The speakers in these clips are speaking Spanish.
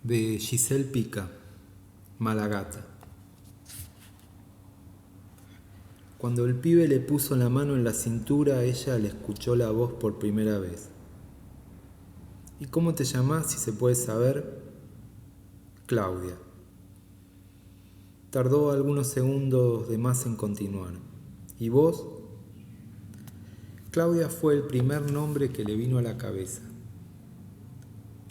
De Giselle Pica, Malagata. Cuando el pibe le puso la mano en la cintura, ella le escuchó la voz por primera vez. ¿Y cómo te llamás, si se puede saber? Claudia. Tardó algunos segundos de más en continuar. ¿Y vos? Claudia fue el primer nombre que le vino a la cabeza.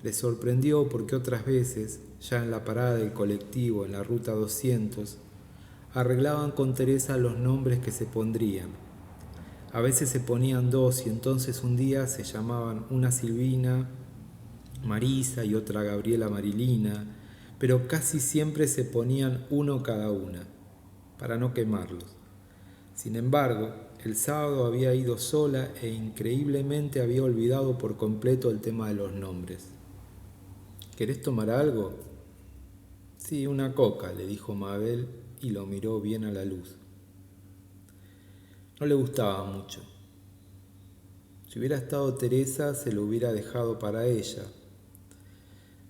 Le sorprendió porque otras veces, ya en la parada del colectivo en la ruta 200, arreglaban con Teresa los nombres que se pondrían. A veces se ponían dos y entonces un día se llamaban una Silvina Marisa y otra Gabriela Marilina, pero casi siempre se ponían uno cada una, para no quemarlos. Sin embargo, el sábado había ido sola e increíblemente había olvidado por completo el tema de los nombres. ¿Querés tomar algo? Sí, una coca, le dijo Mabel y lo miró bien a la luz. No le gustaba mucho. Si hubiera estado Teresa, se lo hubiera dejado para ella.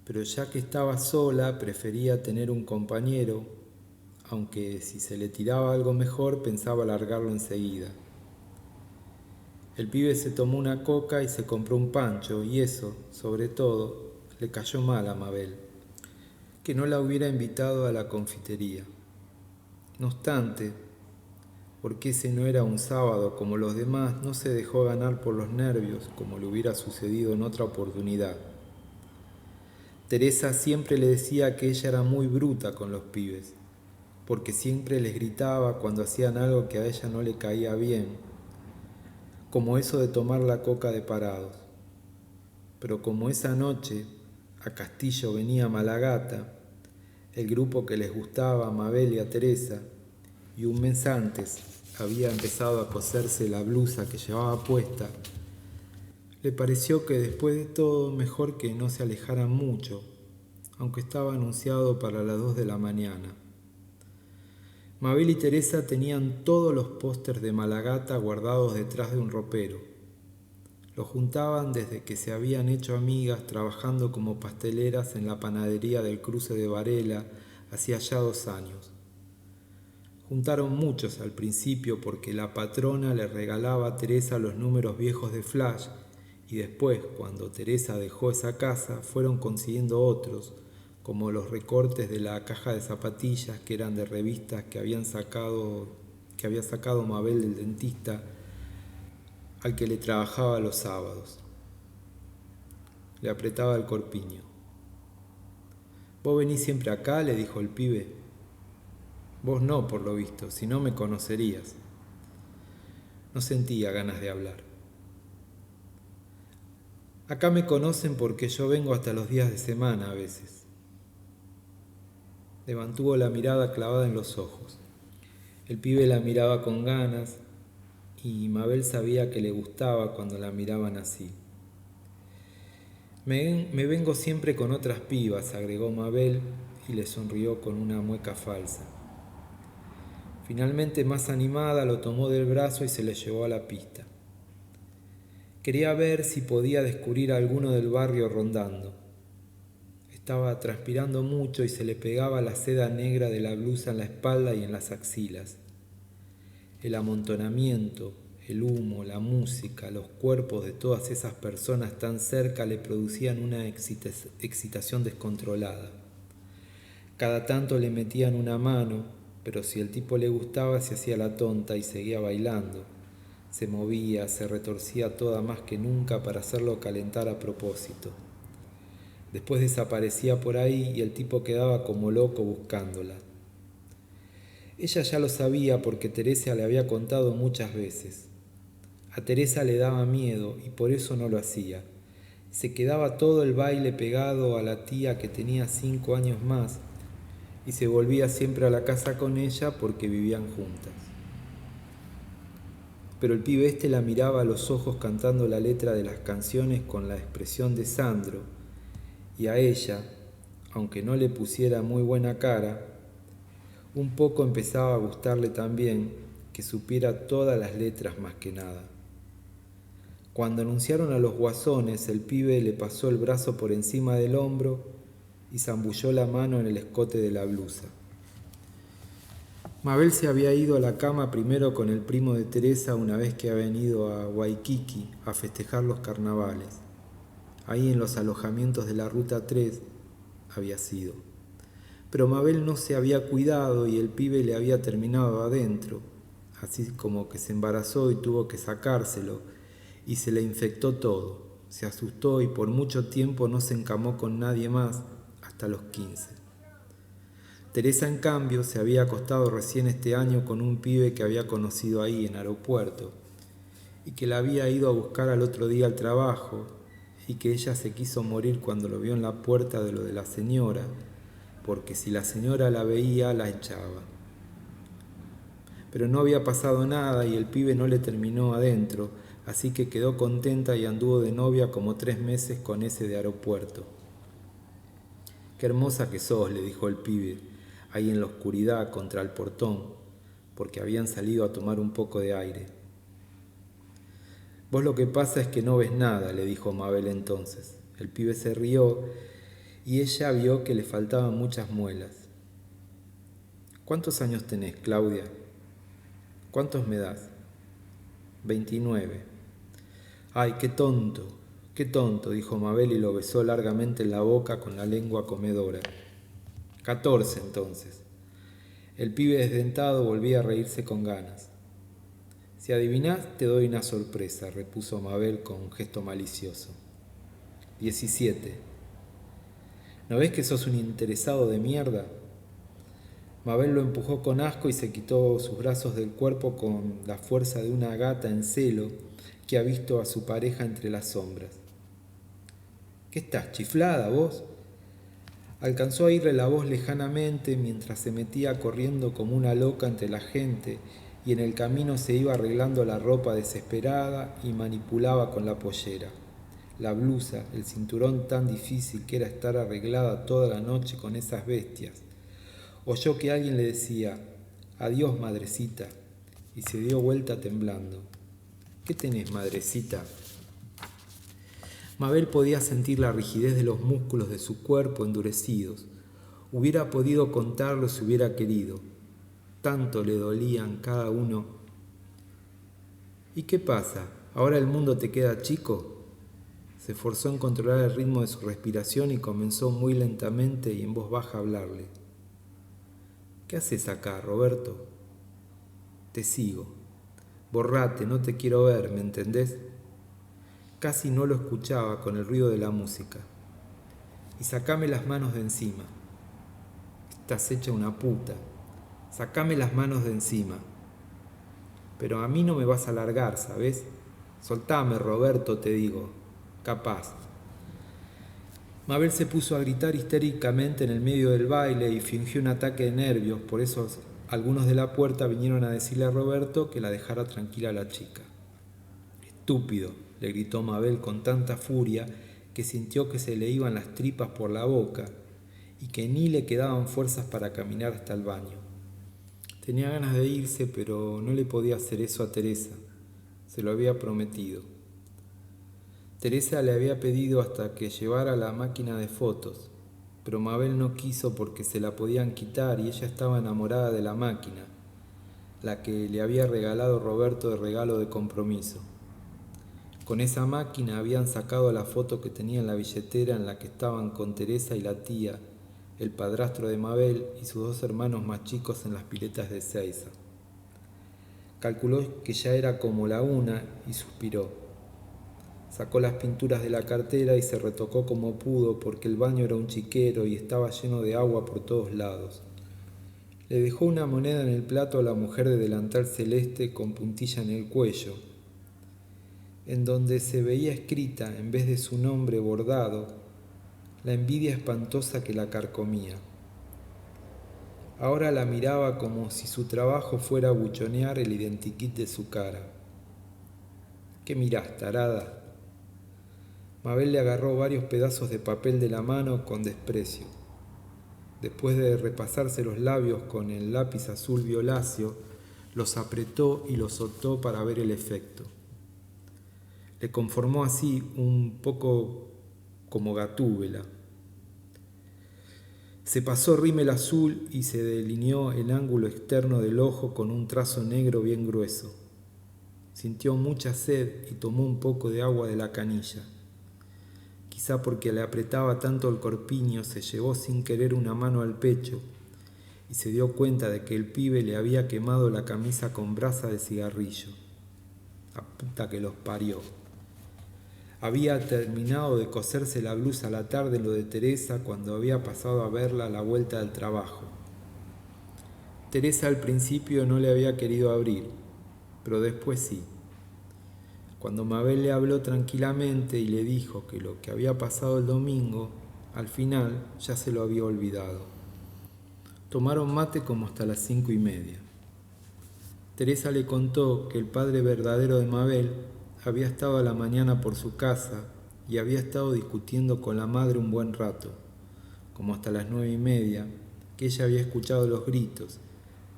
Pero ya que estaba sola, prefería tener un compañero, aunque si se le tiraba algo mejor, pensaba largarlo enseguida. El pibe se tomó una coca y se compró un pancho, y eso, sobre todo, le cayó mal a Mabel, que no la hubiera invitado a la confitería. No obstante, porque ese no era un sábado como los demás, no se dejó ganar por los nervios como le hubiera sucedido en otra oportunidad. Teresa siempre le decía que ella era muy bruta con los pibes, porque siempre les gritaba cuando hacían algo que a ella no le caía bien, como eso de tomar la coca de parados. Pero como esa noche a Castillo venía Malagata, el grupo que les gustaba a Mabel y a Teresa, y un mes antes había empezado a coserse la blusa que llevaba puesta, le pareció que después de todo mejor que no se alejaran mucho, aunque estaba anunciado para las 2 de la mañana. Mabel y Teresa tenían todos los pósters de Malagata guardados detrás de un ropero. Los juntaban desde que se habían hecho amigas trabajando como pasteleras en la panadería del Cruce de Varela hacía ya 2 años. Juntaron muchos al principio porque la patrona le regalaba a Teresa los números viejos de Flash y después, cuando Teresa dejó esa casa, fueron consiguiendo otros, como los recortes de la caja de zapatillas que eran de revistas que había sacado Mabel del dentista al que le trabajaba los sábados. Le apretaba el corpiño. ¿Vos venís siempre acá?, le dijo el pibe. Vos no, por lo visto, si no me conocerías. No sentía ganas de hablar. Acá me conocen porque yo vengo hasta los días de semana a veces. Le mantuvo la mirada clavada en los ojos. El pibe la miraba con ganas y Mabel sabía que le gustaba cuando la miraban así. Me vengo siempre con otras pibas, agregó Mabel y le sonrió con una mueca falsa. Finalmente, más animada, lo tomó del brazo y se le llevó a la pista. Quería ver si podía descubrir a alguno del barrio rondando. Estaba transpirando mucho y se le pegaba la seda negra de la blusa en la espalda y en las axilas. El amontonamiento, el humo, la música, los cuerpos de todas esas personas tan cerca le producían una excitación descontrolada. Cada tanto le metían una mano, pero si el tipo le gustaba se hacía la tonta y seguía bailando. Se movía, se retorcía toda más que nunca para hacerlo calentar a propósito. Después desaparecía por ahí y el tipo quedaba como loco buscándola. Ella ya lo sabía porque Teresa le había contado muchas veces. A Teresa le daba miedo y por eso no lo hacía. Se quedaba todo el baile pegado a la tía que tenía 5 años más y se volvía siempre a la casa con ella porque vivían juntas. Pero el pibe este la miraba a los ojos cantando la letra de las canciones con la expresión de Sandro, y a ella, aunque no le pusiera muy buena cara, un poco empezaba a gustarle también que supiera todas las letras más que nada. Cuando anunciaron a los Guasones, el pibe le pasó el brazo por encima del hombro y zambulló la mano en el escote de la blusa. Mabel se había ido a la cama primero con el primo de Teresa una vez que habían ido a Waikiki a festejar los carnavales. Ahí en los alojamientos de la Ruta 3 había sido. Pero Mabel no se había cuidado y el pibe le había terminado adentro, así como que se embarazó y tuvo que sacárselo y se le infectó todo. Se asustó y por mucho tiempo no se encamó con nadie más hasta los 15. Teresa, en cambio, se había acostado recién este año con un pibe que había conocido ahí en aeropuerto y que la había ido a buscar al otro día al trabajo y que ella se quiso morir cuando lo vio en la puerta de lo de la señora, porque si la señora la veía, la echaba. Pero no había pasado nada y el pibe no le terminó adentro, así que quedó contenta y anduvo de novia como 3 meses con ese de aeropuerto. «Qué hermosa que sos», le dijo el pibe, ahí en la oscuridad contra el portón, porque habían salido a tomar un poco de aire. «Vos lo que pasa es que no ves nada», le dijo Mabel entonces. El pibe se rió y ella vio que le faltaban muchas muelas. «¿Cuántos años tenés, Claudia?» «¿Cuántos me das?» 29. «Ay, qué tonto», dijo Mabel y lo besó largamente en la boca con la lengua comedora. 14 entonces. El pibe desdentado volvía a reírse con ganas. «Si adivinás, te doy una sorpresa», repuso Mabel con un gesto malicioso. 17. «¿No ves que sos un interesado de mierda?» Mabel lo empujó con asco y se quitó sus brazos del cuerpo con la fuerza de una gata en celo que ha visto a su pareja entre las sombras. «¿Qué estás, chiflada vos?» Alcanzó a oírle la voz lejanamente mientras se metía corriendo como una loca entre la gente y en el camino se iba arreglando la ropa desesperada y manipulaba con la pollera, la blusa, el cinturón tan difícil que era estar arreglada toda la noche con esas bestias. Oyó que alguien le decía: «Adiós, madrecita», y se dio vuelta temblando. «¿Qué tenés, madrecita?» Mabel podía sentir la rigidez de los músculos de su cuerpo endurecidos. Hubiera podido contarlo si hubiera querido. Tanto le dolían cada uno. «¿Y qué pasa? ¿Ahora el mundo te queda chico?» Se esforzó en controlar el ritmo de su respiración y comenzó muy lentamente y en voz baja a hablarle. «¿Qué haces acá, Roberto?» «Te sigo. Borrate, no te quiero ver, ¿me entendés?» Casi no lo escuchaba con el ruido de la música. «Y sacame las manos de encima». «Estás hecha una puta. Sacame las manos de encima». «Pero a mí no me vas a largar, ¿sabes? Soltame, Roberto, te digo. Capaz». Mabel se puso a gritar histéricamente en el medio del baile y fingió un ataque de nervios, por eso algunos de la puerta vinieron a decirle a Roberto que la dejara tranquila a la chica. «Estúpido», le gritó Mabel con tanta furia que sintió que se le iban las tripas por la boca y que ni le quedaban fuerzas para caminar hasta el baño. Tenía ganas de irse, pero no le podía hacer eso a Teresa. Se lo había prometido. Teresa le había pedido hasta que llevara la máquina de fotos, pero Mabel no quiso porque se la podían quitar y ella estaba enamorada de la máquina, la que le había regalado Roberto de regalo de compromiso. Con esa máquina habían sacado la foto que tenía en la billetera en la que estaban con Teresa y la tía, el padrastro de Mabel y sus 2 hermanos más chicos en las piletas de Ezeiza. Calculó que ya era como la 1 y suspiró. Sacó las pinturas de la cartera y se retocó como pudo porque el baño era un chiquero y estaba lleno de agua por todos lados. Le dejó una moneda en el plato a la mujer de delantal celeste con puntilla en el cuello, en donde se veía escrita, en vez de su nombre bordado, la envidia espantosa que la carcomía. Ahora la miraba como si su trabajo fuera buchonear el identikit de su cara. «¿Qué mirás, tarada?» Mabel le agarró varios pedazos de papel de la mano con desprecio. Después de repasarse los labios con el lápiz azul violáceo, los apretó y los soltó para ver el efecto. Le conformó así un poco como Gatúbela. Se pasó rímel azul y se delineó el ángulo externo del ojo con un trazo negro bien grueso. Sintió mucha sed y tomó un poco de agua de la canilla. Quizá porque le apretaba tanto el corpiño, se llevó sin querer una mano al pecho y se dio cuenta de que el pibe le había quemado la camisa con brasa de cigarrillo. La puta que los parió. Había terminado de coserse la blusa a la tarde en lo de Teresa cuando había pasado a verla a la vuelta del trabajo. Teresa al principio no le había querido abrir, pero después sí. Cuando Mabel le habló tranquilamente y le dijo que lo que había pasado el domingo, al final ya se lo había olvidado. Tomaron mate como hasta las 5:30. Teresa le contó que el padre verdadero de Mabel había estado a la mañana por su casa y había estado discutiendo con la madre un buen rato, como hasta las 9:30, que ella había escuchado los gritos,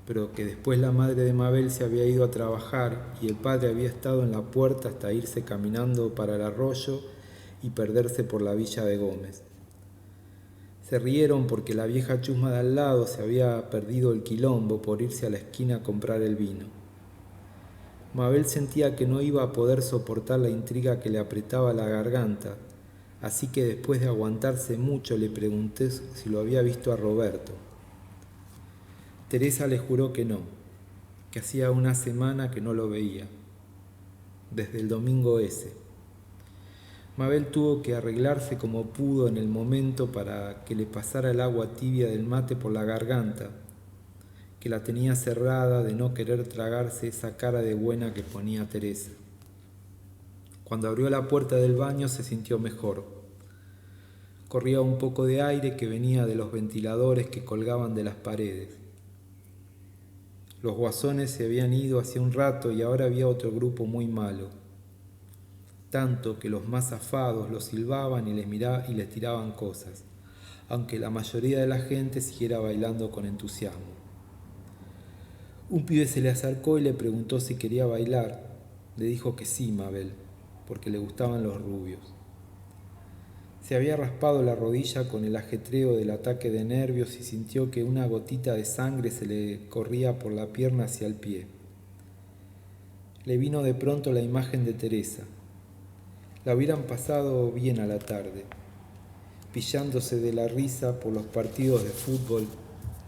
pero que después la madre de Mabel se había ido a trabajar y el padre había estado en la puerta hasta irse caminando para el arroyo y perderse por la villa de Gómez. Se rieron porque la vieja chusma de al lado se había perdido el quilombo por irse a la esquina a comprar el vino. Mabel sentía que no iba a poder soportar la intriga que le apretaba la garganta, así que después de aguantarse mucho le pregunté si lo había visto a Roberto. Teresa le juró que no, que hacía una semana que no lo veía, desde el domingo ese. Mabel tuvo que arreglarse como pudo en el momento para que le pasara el agua tibia del mate por la garganta, que la tenía cerrada de no querer tragarse esa cara de buena que ponía Teresa. Cuando abrió la puerta del baño se sintió mejor. Corría un poco de aire que venía de los ventiladores que colgaban de las paredes. Los guasones se habían ido hacía un rato y ahora había otro grupo muy malo. Tanto que los más zafados los silbaban y les tiraban cosas, aunque la mayoría de la gente siguiera bailando con entusiasmo. Un pibe se le acercó y le preguntó si quería bailar. Le dijo que sí, Mabel, porque le gustaban los rubios. Se había raspado la rodilla con el ajetreo del ataque de nervios y sintió que una gotita de sangre se le corría por la pierna hacia el pie. Le vino de pronto la imagen de Teresa. La hubieran pasado bien a la tarde, pillándose de la risa por los partidos de fútbol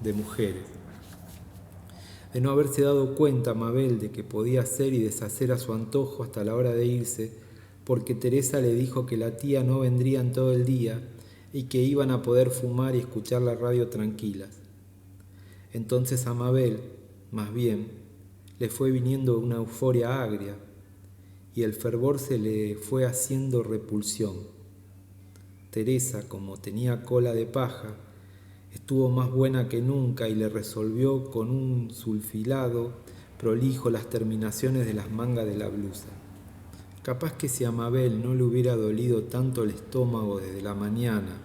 de mujeres. De no haberse dado cuenta Mabel de que podía hacer y deshacer a su antojo hasta la hora de irse, porque Teresa le dijo que la tía no vendría en todo el día y que iban a poder fumar y escuchar la radio tranquilas. Entonces a Mabel, más bien, le fue viniendo una euforia agria, y el fervor se le fue haciendo repulsión. Teresa, como tenía cola de paja, estuvo más buena que nunca y le resolvió con un sulfilado prolijo las terminaciones de las mangas de la blusa. Capaz que si a Mabel no le hubiera dolido tanto el estómago desde la mañana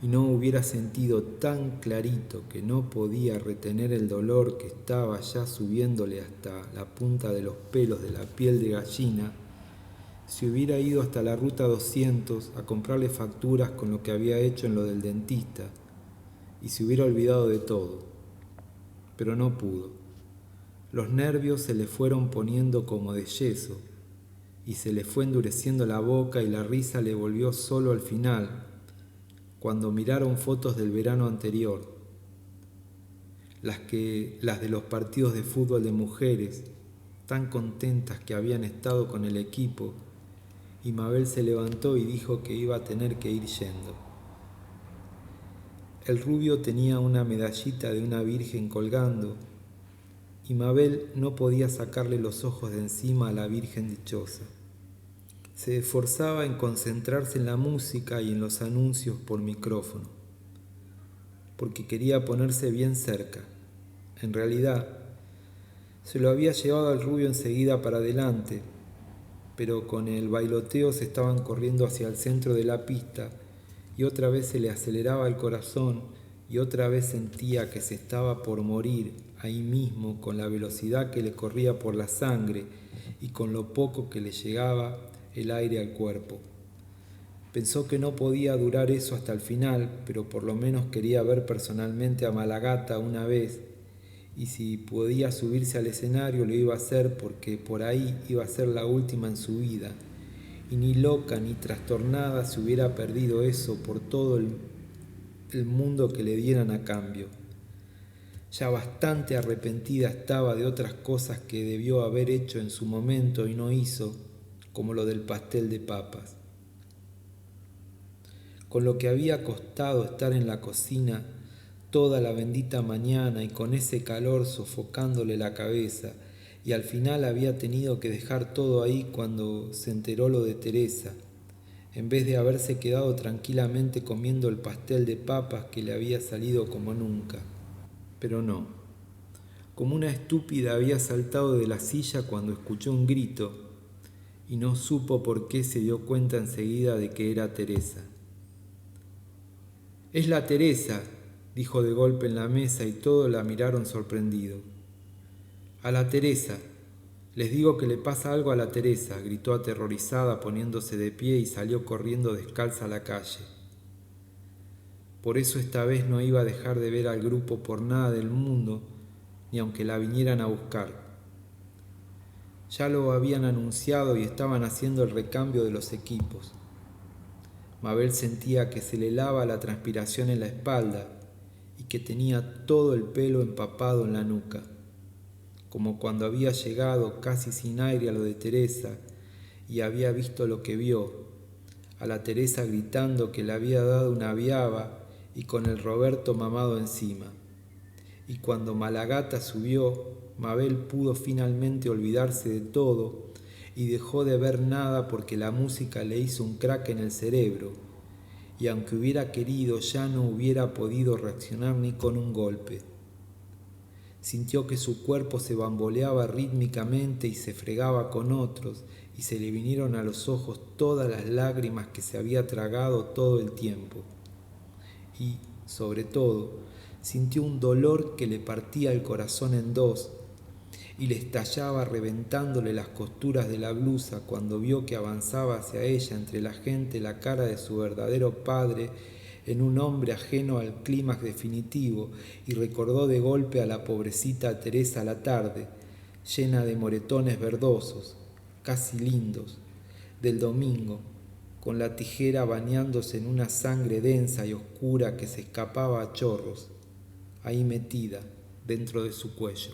y no hubiera sentido tan clarito que no podía retener el dolor que estaba ya subiéndole hasta la punta de los pelos de la piel de gallina, se hubiera ido hasta la ruta 200 a comprarle facturas con lo que había hecho en lo del dentista y se hubiera olvidado de todo. Pero no pudo. Los nervios se le fueron poniendo como de yeso y se le fue endureciendo la boca y la risa le volvió solo al final, cuando miraron fotos del verano anterior, las de los partidos de fútbol de mujeres, tan contentas que habían estado con el equipo, y Mabel se levantó y dijo que iba a tener que ir yendo. El rubio tenía una medallita de una virgen colgando, y Mabel no podía sacarle los ojos de encima a la virgen dichosa. Se esforzaba en concentrarse en la música y en los anuncios por micrófono, porque quería ponerse bien cerca. En realidad, se lo había llevado al rubio enseguida para adelante, pero con el bailoteo se estaban corriendo hacia el centro de la pista y otra vez se le aceleraba el corazón y otra vez sentía que se estaba por morir ahí mismo con la velocidad que le corría por la sangre y con lo poco que le llegaba el aire al cuerpo. Pensó que no podía durar eso hasta el final, pero por lo menos quería ver personalmente a Malagata una vez, y si podía subirse al escenario lo iba a hacer porque por ahí iba a ser la última en su vida, y ni loca ni trastornada se hubiera perdido eso por todo el mundo que le dieran a cambio. Ya bastante arrepentida estaba de otras cosas que debió haber hecho en su momento y no hizo, como lo del pastel de papas. Con lo que había costado estar en la cocina toda la bendita mañana y con ese calor sofocándole la cabeza, y al final había tenido que dejar todo ahí cuando se enteró lo de Teresa, en vez de haberse quedado tranquilamente comiendo el pastel de papas que le había salido como nunca. Pero no, como una estúpida había saltado de la silla cuando escuchó un grito y no supo por qué se dio cuenta enseguida de que era Teresa. «Es la Teresa», dijo de golpe en la mesa y todos la miraron sorprendidos. «A la Teresa. Les digo que le pasa algo a la Teresa», gritó aterrorizada poniéndose de pie y salió corriendo descalza a la calle. Por eso esta vez no iba a dejar de ver al grupo por nada del mundo, ni aunque la vinieran a buscar. Ya lo habían anunciado y estaban haciendo el recambio de los equipos. Mabel sentía que se le helaba la transpiración en la espalda y que tenía todo el pelo empapado en la nuca, como cuando había llegado casi sin aire a lo de Teresa y había visto lo que vio, a la Teresa gritando que le había dado una viaba y con el Roberto mamado encima. Y cuando Malagata subió, Mabel pudo finalmente olvidarse de todo y dejó de ver nada porque la música le hizo un crack en el cerebro, y aunque hubiera querido ya no hubiera podido reaccionar ni con un golpe. Sintió que su cuerpo se bamboleaba rítmicamente y se fregaba con otros, y se le vinieron a los ojos todas las lágrimas que se había tragado todo el tiempo. Y, sobre todo, sintió un dolor que le partía el corazón en dos y le estallaba reventándole las costuras de la blusa cuando vio que avanzaba hacia ella entre la gente la cara de su verdadero padre en un hombre ajeno al clímax definitivo, y recordó de golpe a la pobrecita Teresa la tarde, llena de moretones verdosos, casi lindos, del domingo, con la tijera bañándose en una sangre densa y oscura que se escapaba a chorros, ahí metida dentro de su cuello.